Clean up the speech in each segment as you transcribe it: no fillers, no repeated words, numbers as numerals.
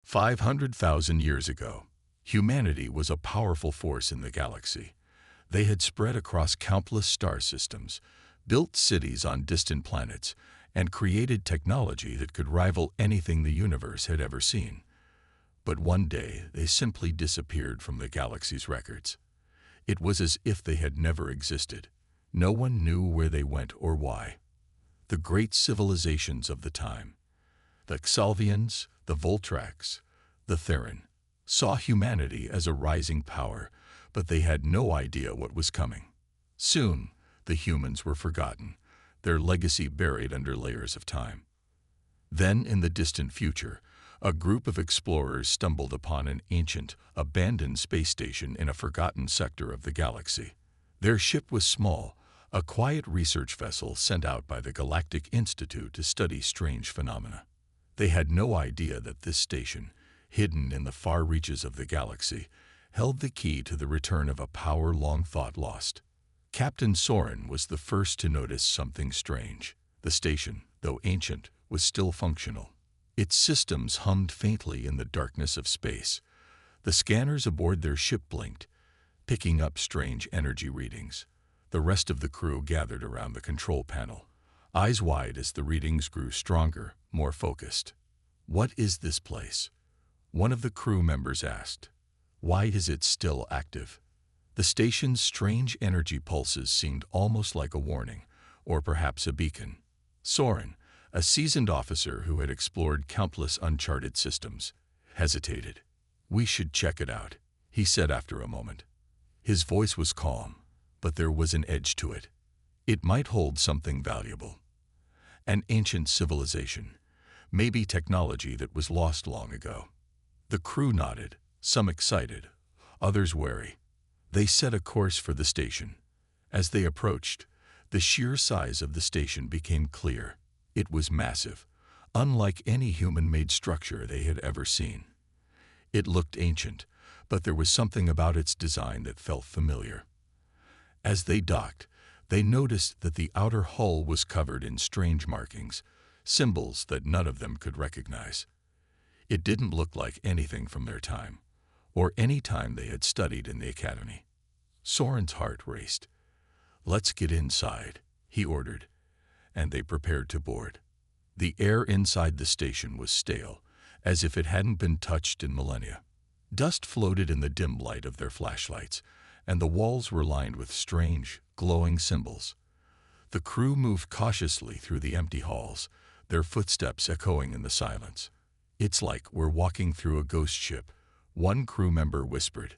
500,000 years ago, humanity was a powerful force in the galaxy. They had spread across countless star systems, built cities on distant planets, and created technology that could rival anything the universe had ever seen. But one day, they simply disappeared from the galaxy's records. It was as if they had never existed. No one knew where they went or why. The great civilizations of the time, the Xalvians, the Voltrax, the Theran, saw humanity as a rising power, but they had no idea what was coming. Soon, the humans were forgotten, their legacy buried under layers of time. Then, in the distant future, a group of explorers stumbled upon an ancient, abandoned space station in a forgotten sector of the galaxy. Their ship was small, a quiet research vessel sent out by the Galactic Institute to study strange phenomena. They had no idea that this station, hidden in the far reaches of the galaxy, held the key to the return of a power long thought lost. Captain Soren was the first to notice something strange. The station, though ancient, was still functional. Its systems hummed faintly in the darkness of space. The scanners aboard their ship blinked, picking up strange energy readings. The rest of the crew gathered around the control panel, eyes wide as the readings grew stronger, more focused. "What is this place?" one of the crew members asked. "Why is it still active?" The station's strange energy pulses seemed almost like a warning, or perhaps a beacon. Soren, a seasoned officer who had explored countless uncharted systems, hesitated. "We should check it out," he said after a moment. His voice was calm, but there was an edge to it. It might hold something valuable. An ancient civilization, maybe technology that was lost long ago. The crew nodded, some excited, others wary. They set a course for the station. As they approached, the sheer size of the station became clear. It was massive, unlike any human-made structure they had ever seen. It looked ancient, but there was something about its design that felt familiar. As they docked, they noticed that the outer hull was covered in strange markings, symbols that none of them could recognize. It didn't look like anything from their time, or any time they had studied in the academy. Soren's heart raced. "Let's get inside," he ordered, and they prepared to board. The air inside the station was stale, as if it hadn't been touched in millennia. Dust floated in the dim light of their flashlights, and the walls were lined with strange, glowing symbols. The crew moved cautiously through the empty halls, their footsteps echoing in the silence. "It's like we're walking through a ghost ship," one crew member whispered.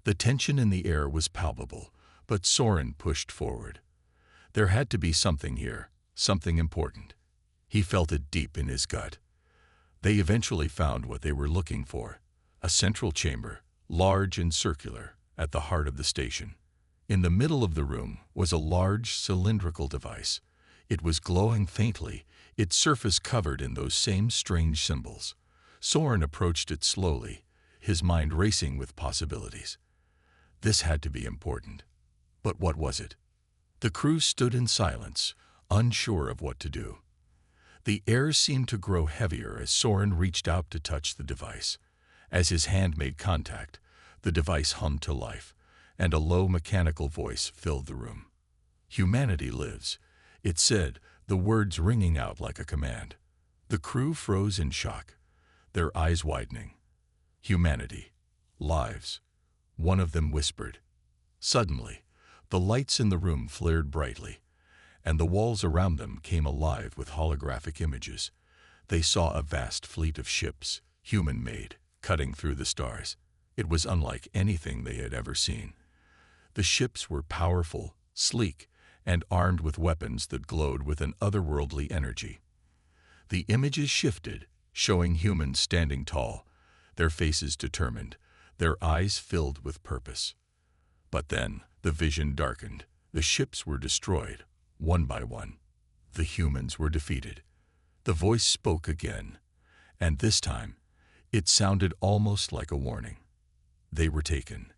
The tension in the air was palpable, but Soren pushed forward. There had to be something here, something important. He felt it deep in his gut. They eventually found what they were looking for, a central chamber, large and circular, at the heart of the station. In the middle of the room was a large cylindrical device. It was glowing faintly, its surface covered in those same strange symbols. Soren approached it slowly, his mind racing with possibilities. This had to be important. But what was it? The crew stood in silence, unsure of what to do. The air seemed to grow heavier as Soren reached out to touch the device. As his hand made contact, the device hummed to life, and a low mechanical voice filled the room. "Humanity lives," it said, the words ringing out like a command. The crew froze in shock, their eyes widening. "Humanity. Lives," one of them whispered. Suddenly, the lights in the room flared brightly, and the walls around them came alive with holographic images. They saw a vast fleet of ships, human-made, cutting through the stars. It was unlike anything they had ever seen. The ships were powerful, sleek, and armed with weapons that glowed with an otherworldly energy. The images shifted, showing humans standing tall, their faces determined, their eyes filled with purpose. But then, the vision darkened. The ships were destroyed, one by one. The humans were defeated. The voice spoke again, and this time, it sounded almost like a warning. They were taken,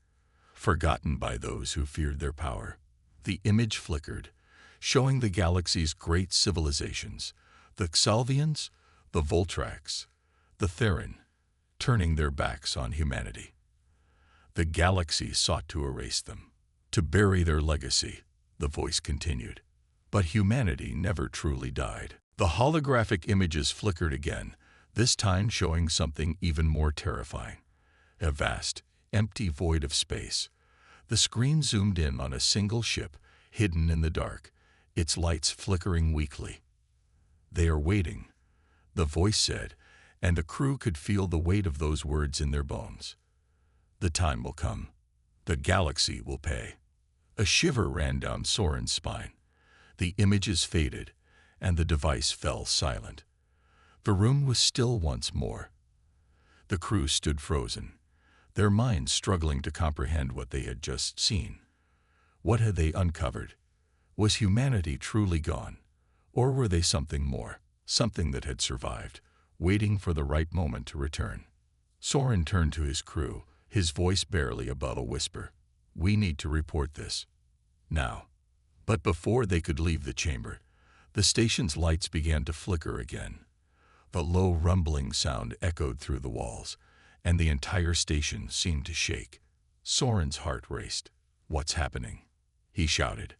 forgotten by those who feared their power. The image flickered, showing the galaxy's great civilizations, the Xalvians, the Voltrax, the Theran, turning their backs on humanity. The galaxy sought to erase them, to bury their legacy, the voice continued. But humanity never truly died. The holographic images flickered again, this time showing something even more terrifying. A vast, empty void of space. The screen zoomed in on a single ship, hidden in the dark, its lights flickering weakly. "They are waiting," the voice said, and the crew could feel the weight of those words in their bones. "The time will come. The galaxy will pay." A shiver ran down Soren's spine. The images faded, and the device fell silent. The room was still once more. The crew stood frozen, their minds struggling to comprehend what they had just seen. What had they uncovered? Was humanity truly gone? Or were they something more, something that had survived, waiting for the right moment to return? Soren turned to his crew, his voice barely above a whisper. "We need to report this. Now." But before they could leave the chamber, the station's lights began to flicker again. The low rumbling sound echoed through the walls, and the entire station seemed to shake. Soren's heart raced. "What's happening?" he shouted.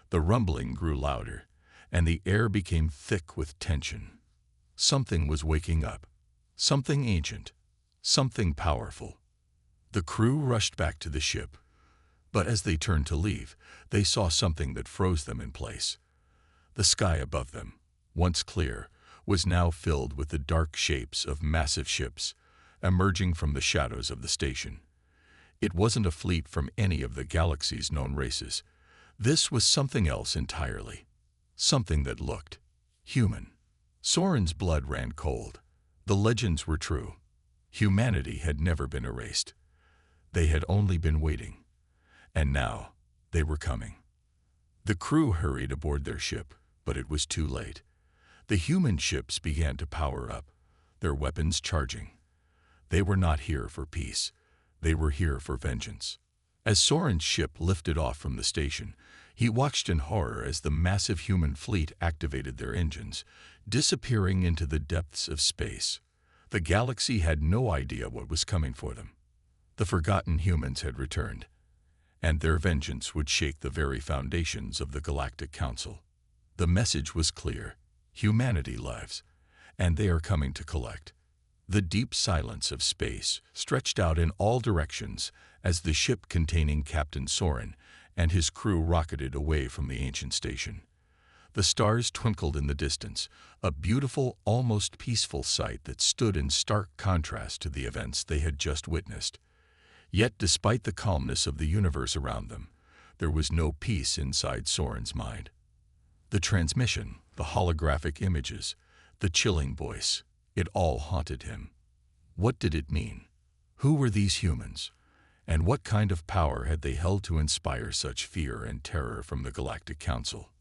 The rumbling grew louder, and the air became thick with tension. Something was waking up. Something ancient. Something powerful. The crew rushed back to the ship. But as they turned to leave, they saw something that froze them in place. The sky above them, once clear, was now filled with the dark shapes of massive ships, emerging from the shadows of the station. It wasn't a fleet from any of the galaxy's known races. This was something else entirely. Something that looked human. Soren's blood ran cold. The legends were true. Humanity had never been erased. They had only been waiting. And now, they were coming. The crew hurried aboard their ship, but it was too late. The human ships began to power up, their weapons charging. They were not here for peace. They were here for vengeance. As Soren's ship lifted off from the station, he watched in horror as the massive human fleet activated their engines, disappearing into the depths of space. The galaxy had no idea what was coming for them. The forgotten humans had returned, and their vengeance would shake the very foundations of the Galactic Council. The message was clear: humanity lives, and they are coming to collect. The deep silence of space stretched out in all directions as the ship containing Captain Soren and his crew rocketed away from the ancient station. The stars twinkled in the distance, a beautiful, almost peaceful sight that stood in stark contrast to the events they had just witnessed. Yet, despite the calmness of the universe around them, there was no peace inside Soren's mind. The transmission, the holographic images, the chilling voice, it all haunted him. What did it mean? Who were these humans? And what kind of power had they held to inspire such fear and terror from the Galactic Council?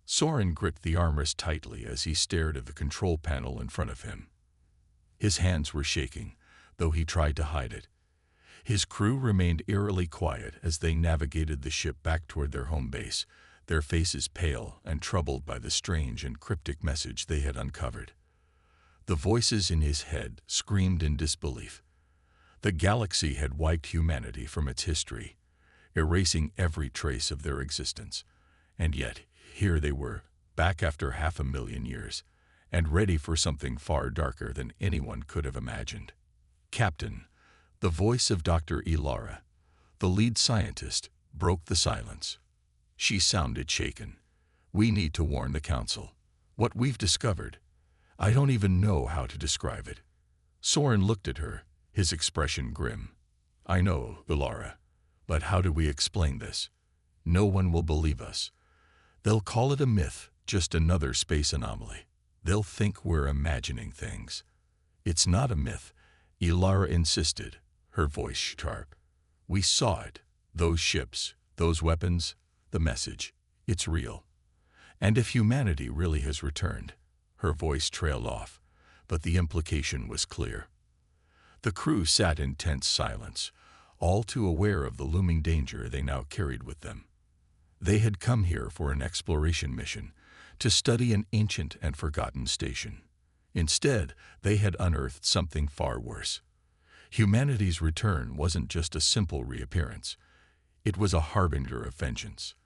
Soren gripped the armrest tightly as he stared at the control panel in front of him. His hands were shaking, though he tried to hide it. His crew remained eerily quiet as they navigated the ship back toward their home base, their faces pale and troubled by the strange and cryptic message they had uncovered. The voices in his head screamed in disbelief. The galaxy had wiped humanity from its history, erasing every trace of their existence. And yet, here they were, back after 500,000 years, and ready for something far darker than anyone could have imagined. "Captain," the voice of Dr. Ilara, the lead scientist, broke the silence. She sounded shaken. "We need to warn the Council. What we've discovered, I don't even know how to describe it." Soren looked at her, his expression grim. "I know, Ilara, but how do we explain this? No one will believe us. They'll call it a myth, just another space anomaly. They'll think we're imagining things." "It's not a myth," Ilara insisted, her voice sharp. "We saw it. Those ships, those weapons, the message. It's real. And if humanity really has returned," her voice trailed off, but the implication was clear. The crew sat in tense silence, all too aware of the looming danger they now carried with them. They had come here for an exploration mission, to study an ancient and forgotten station. Instead, they had unearthed something far worse. Humanity's return wasn't just a simple reappearance. It was a harbinger of vengeance.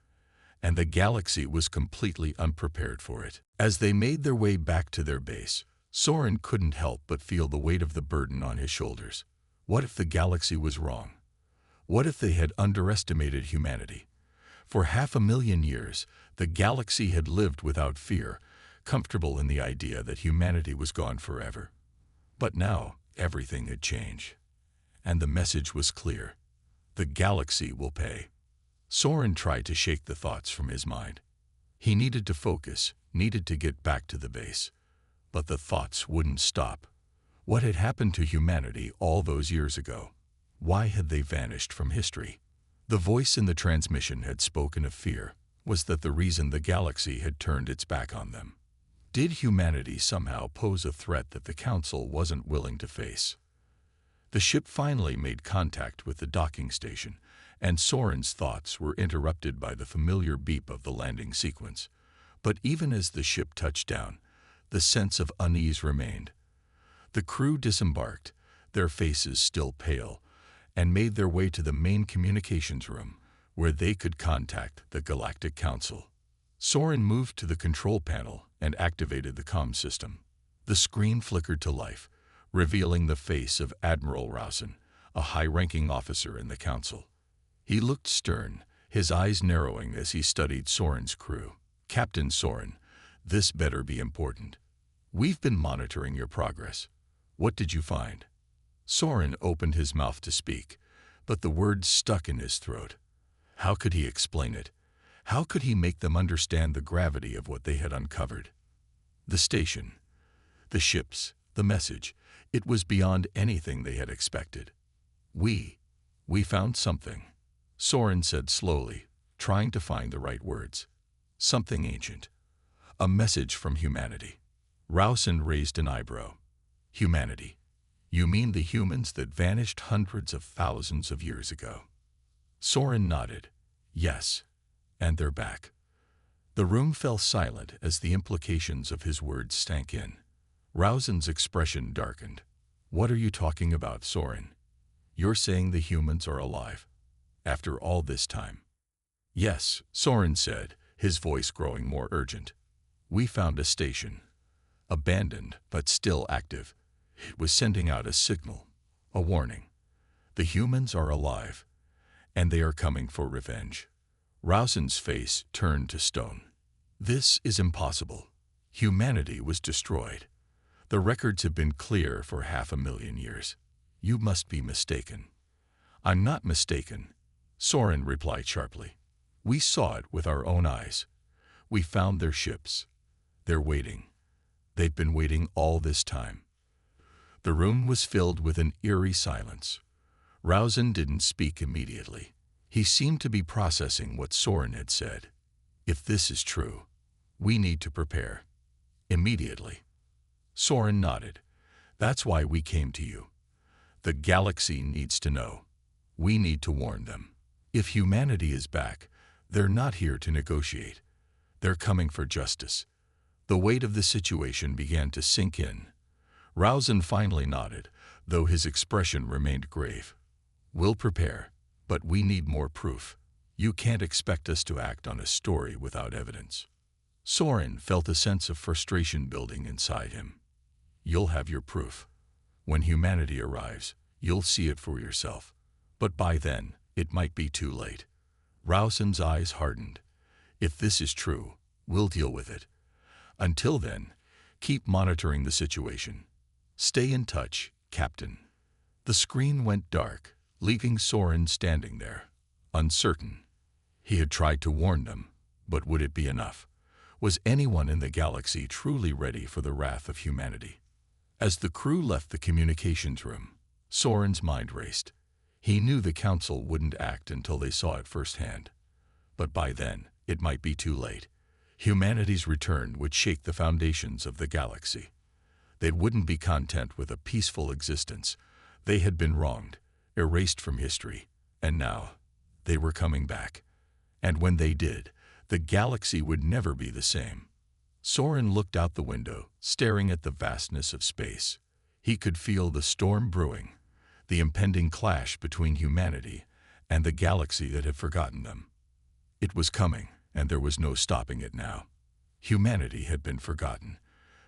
And the galaxy was completely unprepared for it. As they made their way back to their base, Soren couldn't help but feel the weight of the burden on his shoulders. What if the galaxy was wrong? What if they had underestimated humanity? For 500,000 years, the galaxy had lived without fear, comfortable in the idea that humanity was gone forever. But now, everything had changed. And the message was clear. The galaxy will pay. Soren tried to shake the thoughts from his mind. He needed to focus, needed to get back to the base. But the thoughts wouldn't stop. What had happened to humanity all those years ago? Why had they vanished from history? The voice in the transmission had spoken of fear. Was that the reason the galaxy had turned its back on them? Did humanity somehow pose a threat that the Council wasn't willing to face? The ship finally made contact with the docking station, and Soren's thoughts were interrupted by the familiar beep of the landing sequence. But even as the ship touched down, the sense of unease remained. The crew disembarked, their faces still pale, and made their way to the main communications room, where they could contact the Galactic Council. Soren moved to the control panel and activated the comm system. The screen flickered to life, revealing the face of Admiral Rausen, a high-ranking officer in the Council. He looked stern, his eyes narrowing as he studied Soren's crew. "Captain Soren, this better be important. We've been monitoring your progress. What did you find?" Soren opened his mouth to speak, but the words stuck in his throat. How could he explain it? How could he make them understand the gravity of what they had uncovered? The station, the ships, the message, it was beyond anything they had expected. We found something," Soren said slowly, trying to find the right words. "Something ancient. A message from humanity." Rausen raised an eyebrow. "Humanity? You mean the humans that vanished hundreds of thousands of years ago?" Soren nodded. "Yes, and they're back." The room fell silent as the implications of his words sank in. Rausen's expression darkened. "What are you talking about, Soren? You're saying the humans are alive? After all this time?" "Yes," Soren said, his voice growing more urgent. "We found a station. Abandoned, but still active. It was sending out a signal, a warning. The humans are alive, and they are coming for revenge." Rausen's face turned to stone. "This is impossible. Humanity was destroyed. The records have been clear for 500,000 years. You must be mistaken." "I'm not mistaken," Soren replied sharply. "We saw it with our own eyes. We found their ships. They're waiting. They've been waiting all this time." The room was filled with an eerie silence. Rausen didn't speak immediately. He seemed to be processing what Soren had said. "If this is true, we need to prepare. Immediately." Soren nodded. "That's why we came to you. The galaxy needs to know. We need to warn them. If humanity is back, they're not here to negotiate. They're coming for justice." The weight of the situation began to sink in. Rausen finally nodded, though his expression remained grave. "We'll prepare, but we need more proof. You can't expect us to act on a story without evidence." Soren felt a sense of frustration building inside him. "You'll have your proof. When humanity arrives, you'll see it for yourself. But by then, it might be too late." Rausen's eyes hardened. "If this is true, we'll deal with it. Until then, keep monitoring the situation. Stay in touch, Captain." The screen went dark, leaving Soren standing there, uncertain. He had tried to warn them, but would it be enough? Was anyone in the galaxy truly ready for the wrath of humanity? As the crew left the communications room, Soren's mind raced. He knew the Council wouldn't act until they saw it firsthand. But by then, it might be too late. Humanity's return would shake the foundations of the galaxy. They wouldn't be content with a peaceful existence. They had been wronged, erased from history, and now they were coming back. And when they did, the galaxy would never be the same. Soren looked out the window, staring at the vastness of space. He could feel the storm brewing, the impending clash between humanity and the galaxy that had forgotten them. It was coming, and there was no stopping it now. Humanity had been forgotten,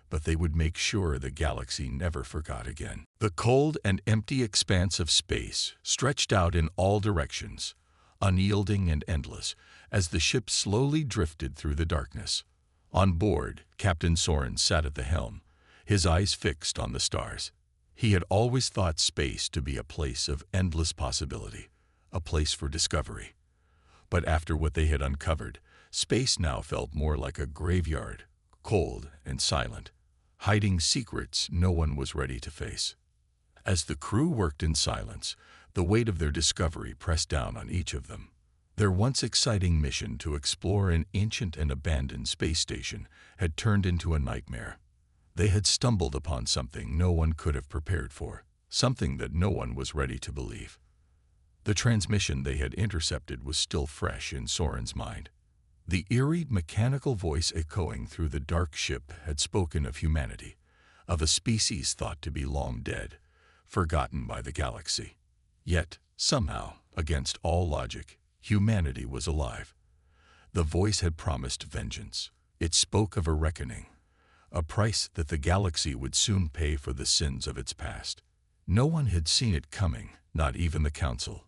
but they would make sure the galaxy never forgot again. The cold and empty expanse of space stretched out in all directions, unyielding and endless, as the ship slowly drifted through the darkness. On board, Captain Soren sat at the helm, his eyes fixed on the stars. He had always thought space to be a place of endless possibility, a place for discovery. But after what they had uncovered, space now felt more like a graveyard, cold and silent, hiding secrets no one was ready to face. As the crew worked in silence, the weight of their discovery pressed down on each of them. Their once exciting mission to explore an ancient and abandoned space station had turned into a nightmare. They had stumbled upon something no one could have prepared for, something that no one was ready to believe. The transmission they had intercepted was still fresh in Soren's mind. The eerie, mechanical voice echoing through the dark ship had spoken of humanity, of a species thought to be long dead, forgotten by the galaxy. Yet, somehow, against all logic, humanity was alive. The voice had promised vengeance. It spoke of a reckoning, a price that the galaxy would soon pay for the sins of its past. No one had seen it coming, not even the Council.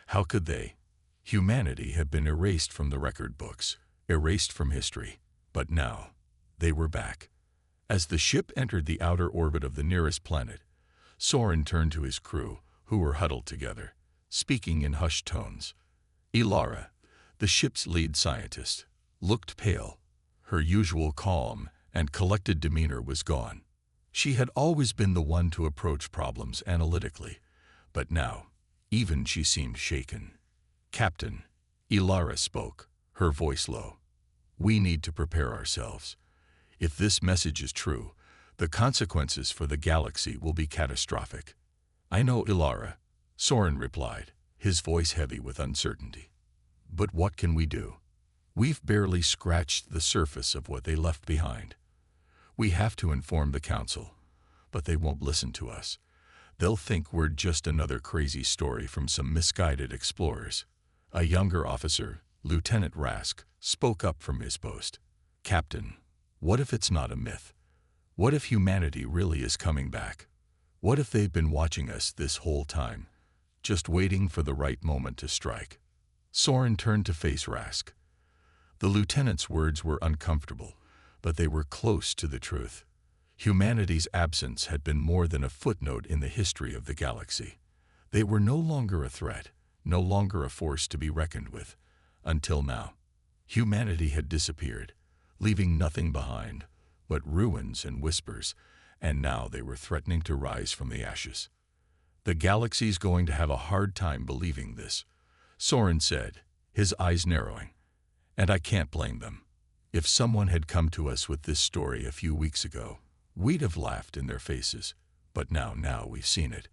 How could they? Humanity had been erased from the record books, erased from history. But now, they were back. As the ship entered the outer orbit of the nearest planet, Soren turned to his crew, who were huddled together, speaking in hushed tones. Ilara, the ship's lead scientist, looked pale. Her usual calm and collected demeanor was gone. She had always been the one to approach problems analytically, but now, even she seemed shaken. "Captain," Ilara spoke, her voice low. "We need to prepare ourselves. If this message is true, the consequences for the galaxy will be catastrophic." "I know, Ilara," Soren replied, his voice heavy with uncertainty. "But what can we do? We've barely scratched the surface of what they left behind. We have to inform the Council, but they won't listen to us. They'll think we're just another crazy story from some misguided explorers." A younger officer, Lieutenant Rask, spoke up from his post. "Captain, what if it's not a myth? What if humanity really is coming back? What if they've been watching us this whole time, just waiting for the right moment to strike?" Soren turned to face Rask. The lieutenant's words were uncomfortable, but they were close to the truth. Humanity's absence had been more than a footnote in the history of the galaxy. They were no longer a threat, no longer a force to be reckoned with. Until now, humanity had disappeared, leaving nothing behind but ruins and whispers, and now they were threatening to rise from the ashes. "The galaxy's going to have a hard time believing this," Soren said, his eyes narrowing. "And I can't blame them. If someone had come to us with this story a few weeks ago, we'd have laughed in their faces. But now we've seen it.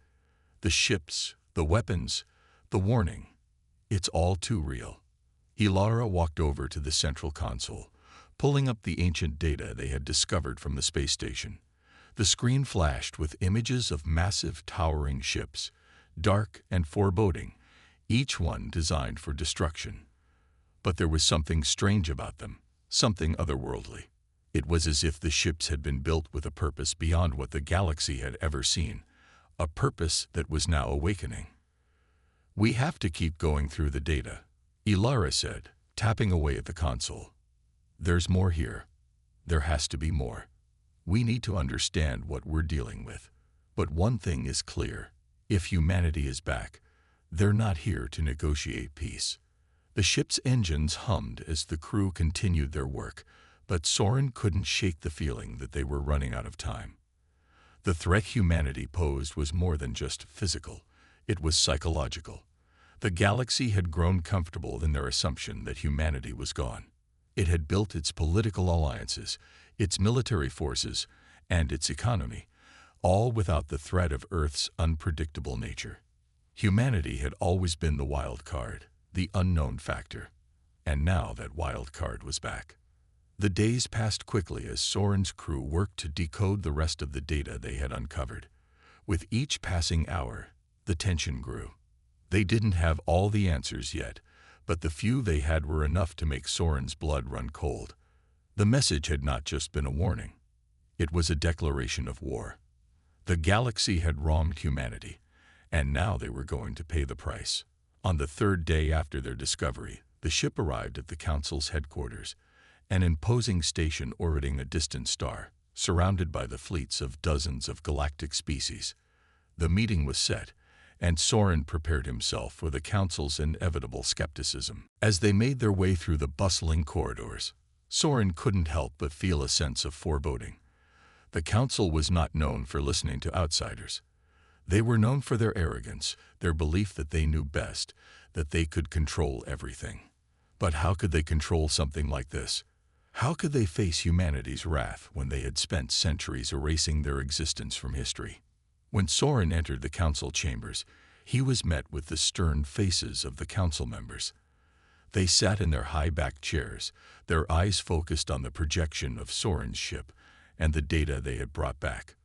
The ships, the weapons, the warning. It's all too real." Ilara walked over to the central console, pulling up the ancient data they had discovered from the space station. The screen flashed with images of massive, towering ships, dark and foreboding, each one designed for destruction. But there was something strange about them, something otherworldly. It was as if the ships had been built with a purpose beyond what the galaxy had ever seen, a purpose that was now awakening. "We have to keep going through the data," Ilara said, tapping away at the console. "There's more here. There has to be more. We need to understand what we're dealing with. But one thing is clear. If humanity is back, they're not here to negotiate peace." The ship's engines hummed as the crew continued their work, but Soren couldn't shake the feeling that they were running out of time. The threat humanity posed was more than just physical. It was psychological. The galaxy had grown comfortable in their assumption that humanity was gone. It had built its political alliances, its military forces, and its economy, all without the threat of Earth's unpredictable nature. Humanity had always been the wild card, the unknown factor, and now that wild card was back. The days passed quickly as Soren's crew worked to decode the rest of the data they had uncovered. With each passing hour, The tension grew. They didn't have all the answers yet, but the few they had were enough to make Soren's blood run cold. The message had not just been a warning. It was a declaration of war. The galaxy had wronged humanity, and now they were going to pay the price. On the third day after their discovery, the ship arrived at the Council's headquarters, an imposing station orbiting a distant star, surrounded by the fleets of dozens of galactic species. The meeting was set, and Soren prepared himself for the Council's inevitable skepticism. As they made their way through the bustling corridors, Soren couldn't help but feel a sense of foreboding. The Council was not known for listening to outsiders. They were known for their arrogance, their belief that they knew best, that they could control everything. But how could they control something like this? How could they face humanity's wrath when they had spent centuries erasing their existence from history? When Soren entered the Council chambers, he was met with the stern faces of the Council members. They sat in their high-backed chairs, their eyes focused on the projection of Soren's ship and the data they had brought back.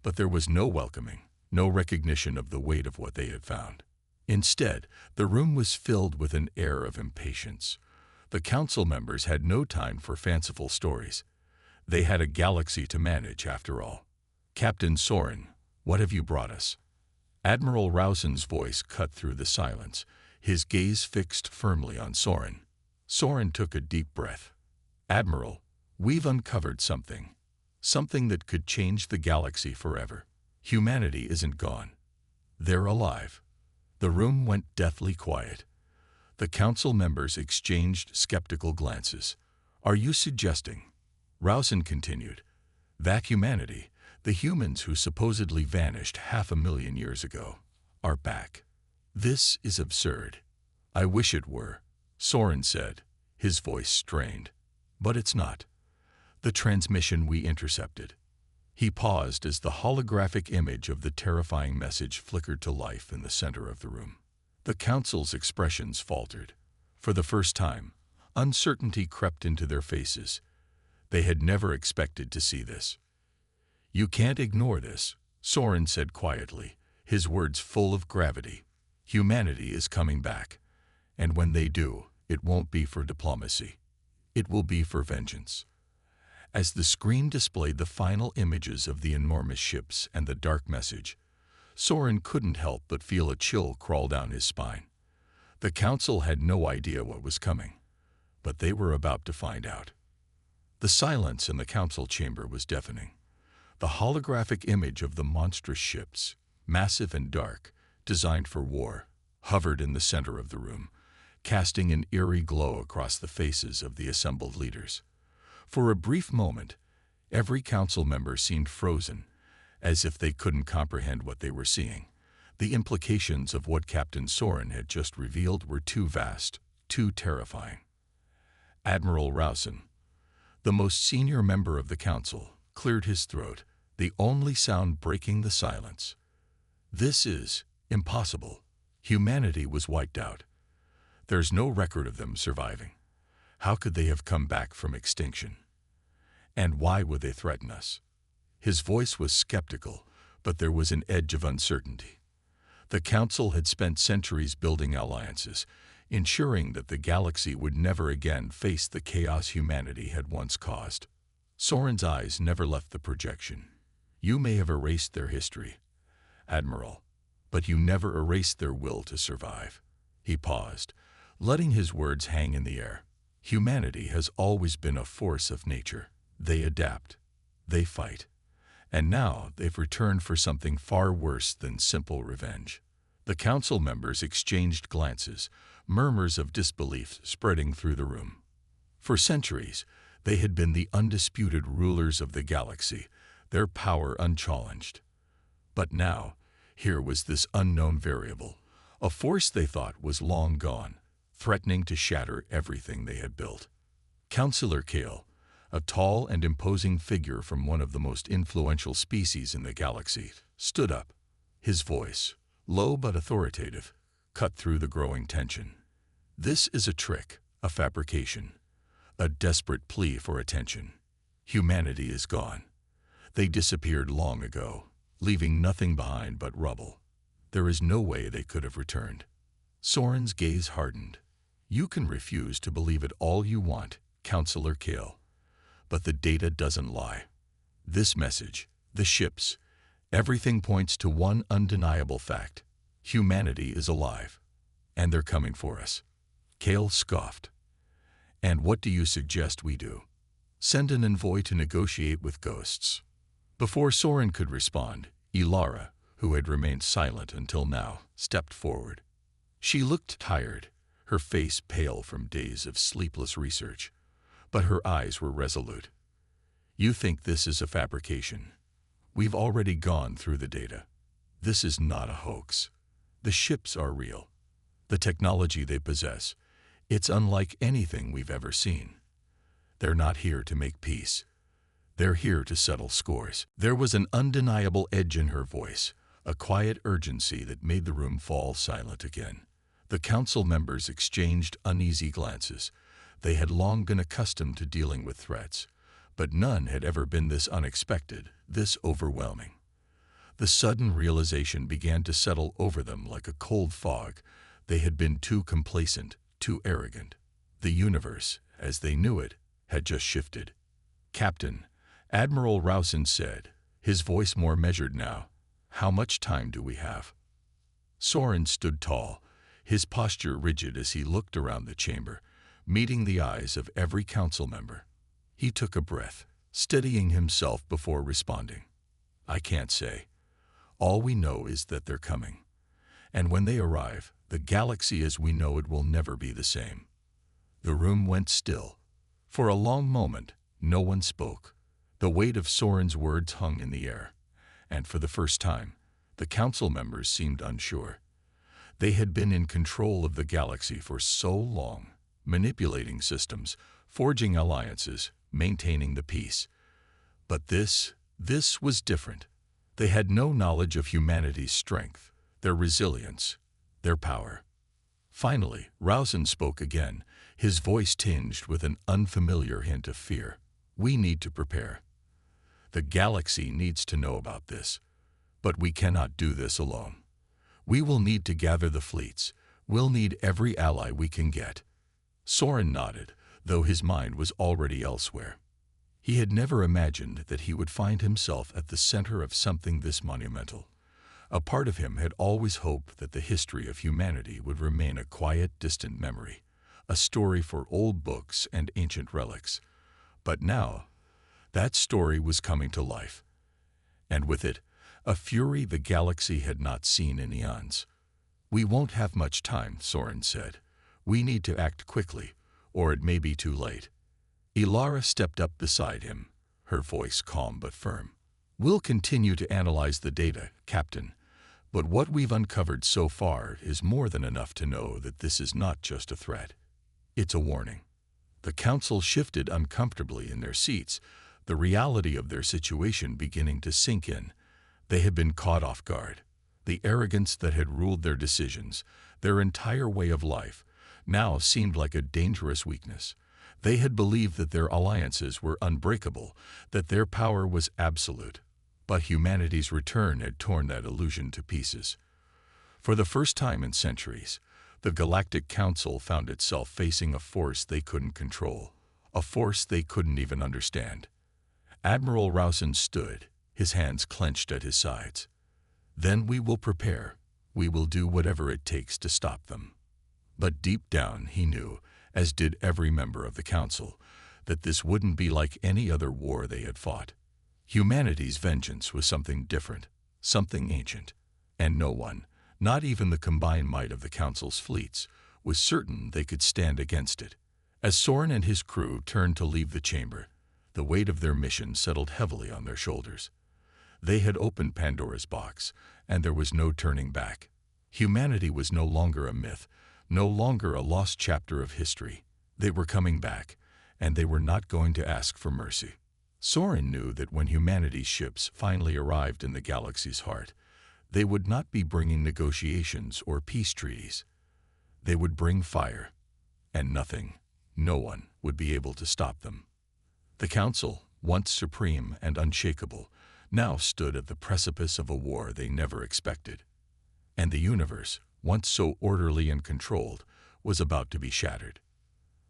But there was no welcoming, no recognition of the weight of what they had found. Instead, the room was filled with an air of impatience. The Council members had no time for fanciful stories. They had a galaxy to manage, after all. "Captain Soren, what have you brought us?" Admiral Rausen's voice cut through the silence, his gaze fixed firmly on Soren. Soren took a deep breath. "Admiral, we've uncovered something. Something that could change the galaxy forever. Humanity isn't gone. They're alive." The room went deathly quiet. The Council members exchanged skeptical glances. "Are you suggesting," Rausen continued, "that humanity, the humans who supposedly vanished 500,000 years ago, are back?" "This is absurd." "I wish it were," Soren said, his voice strained. "But it's not. The transmission we intercepted." He paused as the holographic image of the terrifying message flickered to life in the center of the room. The Council's expressions faltered. For the first time, uncertainty crept into their faces. They had never expected to see this. "You can't ignore this," Soren said quietly, his words full of gravity. "Humanity is coming back, and when they do, it won't be for diplomacy. It will be for vengeance." As the screen displayed the final images of the enormous ships and the dark message, Soren couldn't help but feel a chill crawl down his spine. The Council had no idea what was coming, but they were about to find out. The silence in the Council chamber was deafening. The holographic image of the monstrous ships, massive and dark, designed for war, hovered in the center of the room, casting an eerie glow across the faces of the assembled leaders. For a brief moment, every Council member seemed frozen, as if they couldn't comprehend what they were seeing. The implications of what Captain Soren had just revealed were too vast, too terrifying. Admiral Rausen, the most senior member of the Council, cleared his throat, the only sound breaking the silence. "This is impossible. Humanity was wiped out. There's no record of them surviving. How could they have come back from extinction? And why would they threaten us?" His voice was skeptical, but there was an edge of uncertainty. The Council had spent centuries building alliances, ensuring that the galaxy would never again face the chaos humanity had once caused. Soren's eyes never left the projection. "You may have erased their history, Admiral, but you never erased their will to survive." He paused, letting his words hang in the air. "Humanity has always been a force of nature. They adapt. They fight. And now they've returned for something far worse than simple revenge." The Council members exchanged glances, murmurs of disbelief spreading through the room. For centuries, they had been the undisputed rulers of the galaxy, their power unchallenged. But now, here was this unknown variable, a force they thought was long gone, threatening to shatter everything they had built. Councillor Kale, a tall and imposing figure from one of the most influential species in the galaxy, stood up. His voice, low but authoritative, cut through the growing tension. "This is a trick, a fabrication, a desperate plea for attention. Humanity is gone. They disappeared long ago, leaving nothing behind but rubble. There is no way they could have returned. Soren's gaze hardened. You can refuse to believe it all you want, Counselor Kale. But the data doesn't lie. This message, the ships, everything points to one undeniable fact. Humanity is alive. And they're coming for us. Kale scoffed. And what do you suggest we do? Send an envoy to negotiate with ghosts. Before Soren could respond, Ilara, who had remained silent until now, stepped forward. She looked tired, her face pale from days of sleepless research, but her eyes were resolute. You think this is a fabrication? We've already gone through the data. This is not a hoax. The ships are real. The technology they possess, it's unlike anything we've ever seen. They're not here to make peace. They're here to settle scores. There was an undeniable edge in her voice, a quiet urgency that made the room fall silent again. The council members exchanged uneasy glances. They had long been accustomed to dealing with threats, but none had ever been this unexpected, this overwhelming. The sudden realization began to settle over them like a cold fog. They had been too complacent, too arrogant. The universe, as they knew it, had just shifted. Captain, Admiral Rousen said, his voice more measured now, how much time do we have? Soren stood tall, his posture rigid as he looked around the chamber, meeting the eyes of every council member. He took a breath, steadying himself before responding. I can't say. All we know is that they're coming. And when they arrive, the galaxy as we know it will never be the same. The room went still. For a long moment, no one spoke. The weight of Soren's words hung in the air, and for the first time, the council members seemed unsure. They had been in control of the galaxy for so long, manipulating systems, forging alliances, maintaining the peace. But this was different. They had no knowledge of humanity's strength, their resilience, their power. Finally, Rousen spoke again, his voice tinged with an unfamiliar hint of fear. We need to prepare. The galaxy needs to know about this. But we cannot do this alone. We will need to gather the fleets. We'll need every ally we can get. Soren nodded, though his mind was already elsewhere. He had never imagined that he would find himself at the center of something this monumental. A part of him had always hoped that the history of humanity would remain a quiet, distant memory, a story for old books and ancient relics. But now, that story was coming to life. And with it, a fury the galaxy had not seen in eons. We won't have much time, Soren said. We need to act quickly, or it may be too late. Ilara stepped up beside him, her voice calm but firm. We'll continue to analyze the data, Captain, but what we've uncovered so far is more than enough to know that this is not just a threat. It's a warning. The council shifted uncomfortably in their seats, the reality of their situation beginning to sink in. They had been caught off guard. The arrogance that had ruled their decisions, their entire way of life, now seemed like a dangerous weakness. They had believed that their alliances were unbreakable, that their power was absolute. But humanity's return had torn that illusion to pieces. For the first time in centuries, the Galactic Council found itself facing a force they couldn't control, a force they couldn't even understand. Admiral Rousen stood, his hands clenched at his sides. Then we will prepare. We will do whatever it takes to stop them. But deep down he knew, as did every member of the council, that this wouldn't be like any other war they had fought. Humanity's vengeance was something different, something ancient, and no one, not even the combined might of the council's fleets, was certain they could stand against it. As Soren and his crew turned to leave the chamber, the weight of their mission settled heavily on their shoulders. They had opened Pandora's box, and there was no turning back. Humanity was no longer a myth, no longer a lost chapter of history. They were coming back, and they were not going to ask for mercy. Soren knew that when humanity's ships finally arrived in the galaxy's heart, they would not be bringing negotiations or peace treaties. They would bring fire, and nothing, no one, would be able to stop them. The Council, once supreme and unshakable, now stood at the precipice of a war they never expected. and the universe, once so orderly and controlled, was about to be shattered.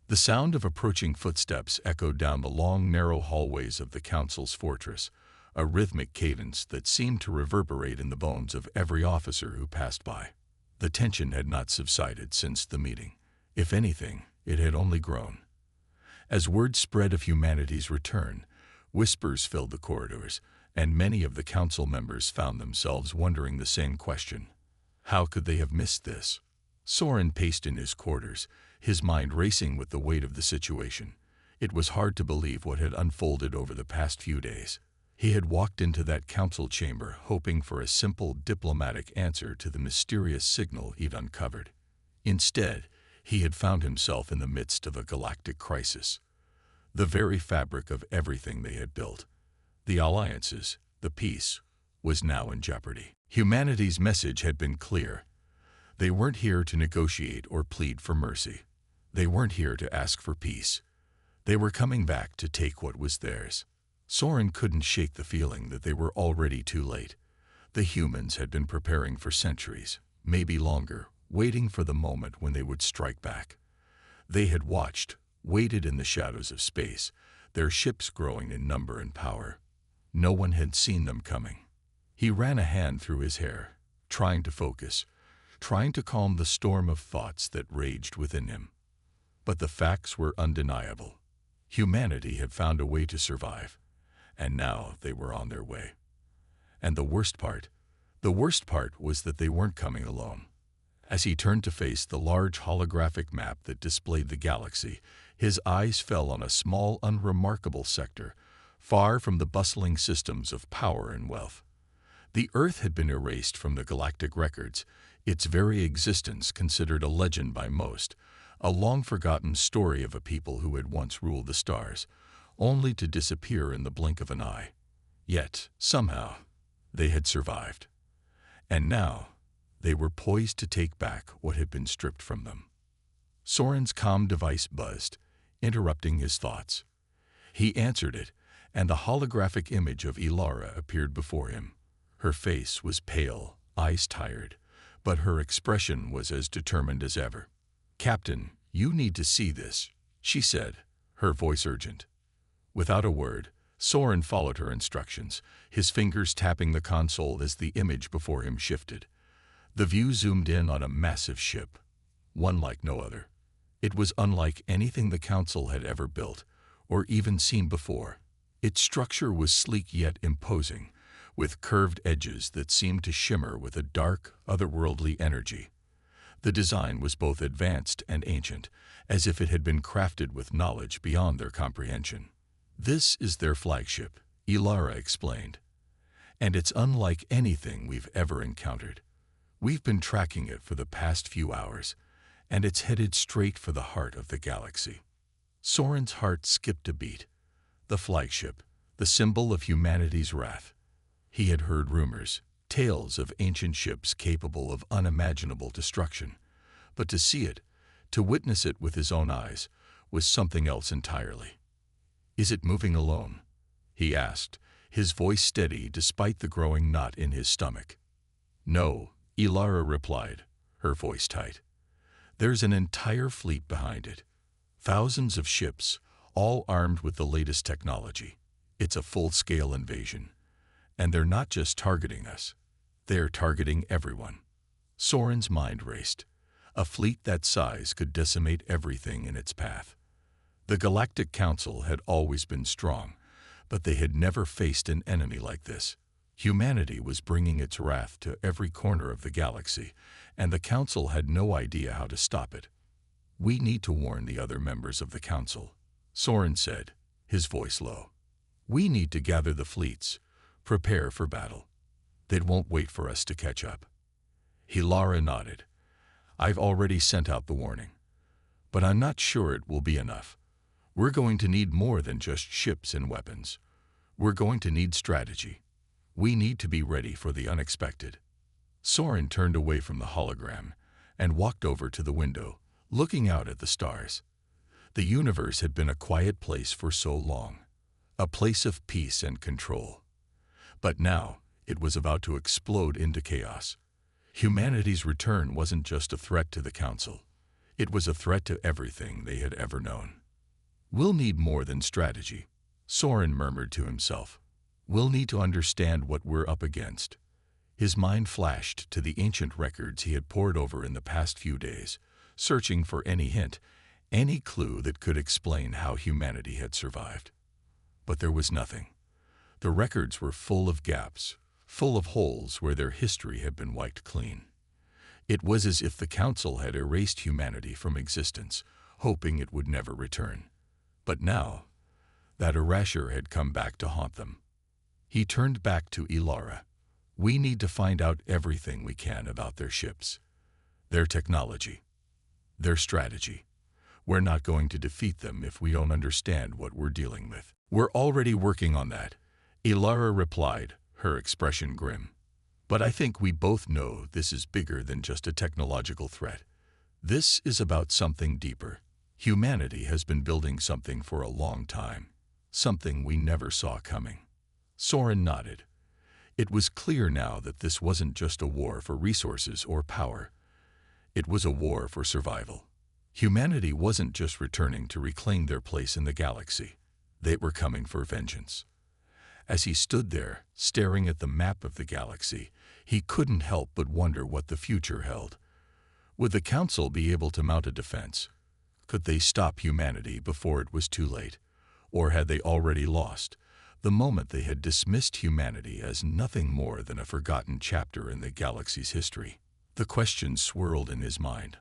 The sound of approaching footsteps echoed down the long, narrow hallways of the Council's fortress, a rhythmic cadence that seemed to reverberate in the bones of every officer who passed by. The tension had not subsided since the meeting. If anything, it had only grown. As word spread of humanity's return, whispers filled the corridors, and many of the council members found themselves wondering the same question. How could they have missed this? Soren paced in his quarters, his mind racing with the weight of the situation. It was hard to believe what had unfolded over the past few days. He had walked into that council chamber hoping for a simple diplomatic answer to the mysterious signal he'd uncovered. Instead, he had found himself in the midst of a galactic crisis. The very fabric of everything they had built, the alliances, the peace, was now in jeopardy. Humanity's message had been clear. They weren't here to negotiate or plead for mercy. They weren't here to ask for peace. They were coming back to take what was theirs. Soren couldn't shake the feeling that they were already too late. The humans had been preparing for centuries, maybe longer, waiting for the moment when they would strike back. They had watched, waited in the shadows of space, their ships growing in number and power. No one had seen them coming. He ran a hand through his hair, trying to focus, trying to calm the storm of thoughts that raged within him. But the facts were undeniable. Humanity had found a way to survive, and now they were on their way. And the worst part was that they weren't coming alone. As he turned to face the large holographic map that displayed the galaxy, his eyes fell on a small, unremarkable sector, far from the bustling systems of power and wealth. The Earth had been erased from the galactic records, its very existence considered a legend by most, a long-forgotten story of a people who had once ruled the stars, only to disappear in the blink of an eye. Yet, somehow, they had survived. And now, they were poised to take back what had been stripped from them. Soren's comm device buzzed, interrupting his thoughts. He answered it, and the holographic image of Ilara appeared before him. Her face was pale, eyes tired, but her expression was as determined as ever. "Captain, you need to see this," she said, her voice urgent. Without a word, Soren followed her instructions, his fingers tapping the console as the image before him shifted. The view zoomed in on a massive ship, one like no other. It was unlike anything the Council had ever built, or even seen before. Its structure was sleek yet imposing, with curved edges that seemed to shimmer with a dark, otherworldly energy. The design was both advanced and ancient, as if it had been crafted with knowledge beyond their comprehension. "This is their flagship," Ilara explained, "and it's unlike anything we've ever encountered. We've been tracking it for the past few hours, and it's headed straight for the heart of the galaxy." Soren's heart skipped a beat. The flagship, the symbol of humanity's wrath. He had heard rumors, tales of ancient ships capable of unimaginable destruction, but to see it, to witness it with his own eyes, was something else entirely. "Is it moving alone?" he asked, his voice steady despite the growing knot in his stomach. "No," Ilara replied, her voice tight. "There's an entire fleet behind it. Thousands of ships, all armed with the latest technology. It's a full-scale invasion. And they're not just targeting us. They're targeting everyone." Soren's mind raced. A fleet that size could decimate everything in its path. The Galactic Council had always been strong, but they had never faced an enemy like this. Humanity was bringing its wrath to every corner of the galaxy, and the Council had no idea how to stop it. "We need to warn the other members of the Council," Soren said, his voice low. "We need to gather the fleets, prepare for battle. They won't wait for us to catch up." Ilara nodded. "I've already sent out the warning. But I'm not sure it will be enough. We're going to need more than just ships and weapons. We're going to need strategy. We need to be ready for the unexpected." Soren turned away from the hologram and walked over to the window, looking out at the stars. The universe had been a quiet place for so long, a place of peace and control. But now it was about to explode into chaos. Humanity's return wasn't just a threat to the Council. It was a threat to everything they had ever known. "We'll need more than strategy," Soren murmured to himself. "We'll need to understand what we're up against." His mind flashed to the ancient records he had pored over in the past few days, searching for any hint, any clue that could explain how humanity had survived. But there was nothing. The records were full of gaps, full of holes where their history had been wiped clean. It was as if the Council had erased humanity from existence, hoping it would never return. But now, that erasure had come back to haunt them. He turned back to Ilara. "We need to find out everything we can about their ships, their technology, their strategy. We're not going to defeat them if we don't understand what we're dealing with." "We're already working on that," Ilara replied, her expression grim. "But I think we both know this is bigger than just a technological threat. This is about something deeper. Humanity has been building something for a long time, something we never saw coming." Soren nodded. It was clear now that this wasn't just a war for resources or power. It was a war for survival. Humanity wasn't just returning to reclaim their place in the galaxy. They were coming for vengeance. As he stood there, staring at the map of the galaxy, he couldn't help but wonder what the future held. Would the Council be able to mount a defense? Could they stop humanity before it was too late? Or had they already lost, the moment they had dismissed humanity as nothing more than a forgotten chapter in the galaxy's history? The questions swirled in his mind,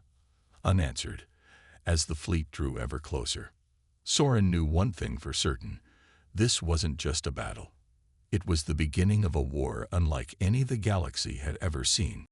unanswered, as the fleet drew ever closer. Soren knew one thing for certain: this wasn't just a battle. It was the beginning of a war unlike any the galaxy had ever seen.